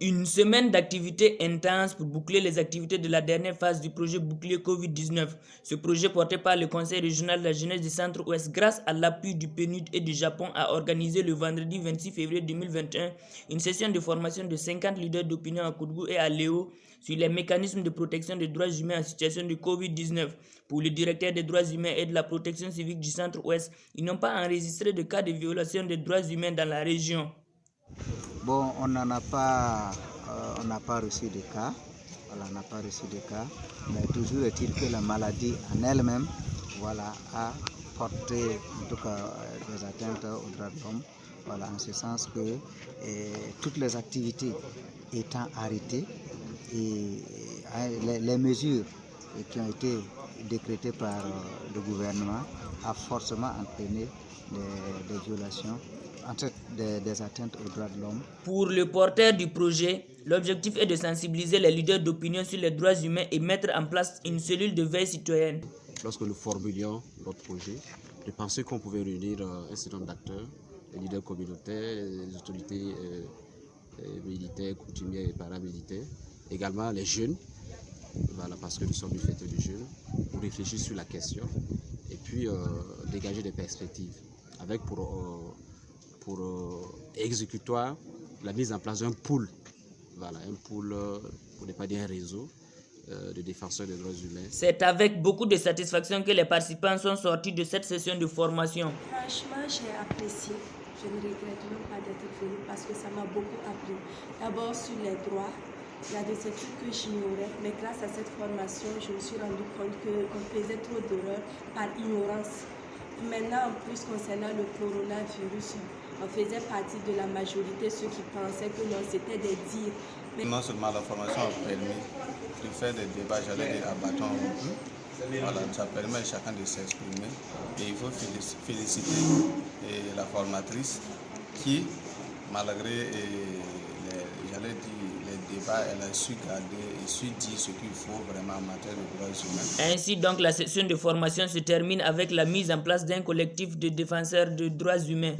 Une semaine d'activités intenses pour boucler les activités de la dernière phase du projet Bouclier Covid-19. Ce projet porté par le Conseil régional de la jeunesse du Centre-Ouest grâce à l'appui du PNUD et du Japon a organisé le vendredi 26 février 2021 une session de formation de 50 leaders d'opinion à Kourgou et à Léo sur les mécanismes de protection des droits humains en situation de Covid-19. Pour le directeur des droits humains et de la protection civique du Centre-Ouest, ils n'ont pas enregistré de cas de violation des droits humains dans la région. Bon, on n'a pas reçu de cas. Voilà, on n'a pas reçu de cas. Mais toujours est-il que la maladie en elle-même, voilà, a porté en tout cas des atteintes aux droits de l'homme. Voilà, en ce sens que toutes les activités étant arrêtées et les mesures qui ont été décrétées par le gouvernement a forcément entraîné des violations, des atteintes aux droits de l'homme. Pour le porteur du projet, l'objectif est de sensibiliser les leaders d'opinion sur les droits humains et mettre en place une cellule de veille citoyenne. Lorsque nous formulions notre projet, je pensais qu'on pouvait réunir un certain nombre d'acteurs, les leaders communautaires, les autorités militaires, coutumières et paramilitaires, également les jeunes, voilà, parce que nous sommes une fête de jeunes, pour réfléchir sur la question et puis dégager des perspectives avec pour exécutoire la mise en place d'un pool, voilà, un pool, pour ne pas dire un réseau, de défenseurs des droits humains. C'est avec beaucoup de satisfaction que les participants sont sortis de cette session de formation. Franchement, j'ai apprécié. Je ne regrette même pas d'être venue parce que ça m'a beaucoup appris. D'abord sur les droits, il y a de ces trucs que j'ignorais, mais grâce à cette formation, je me suis rendu compte qu'on faisait trop d'erreurs par ignorance. Maintenant, en plus, concernant le coronavirus, on faisait partie de la majorité, ceux qui pensaient que non, c'était des dires. Mais non seulement la formation a permis de faire des débats, j'allais dire à bâton rompu. Voilà, ça permet à chacun de s'exprimer. Et il faut féliciter la formatrice qui, malgré les débats, elle a su garder et su dire ce qu'il faut vraiment en matière de droits humains. Ainsi donc, la session de formation se termine avec la mise en place d'un collectif de défenseurs de droits humains.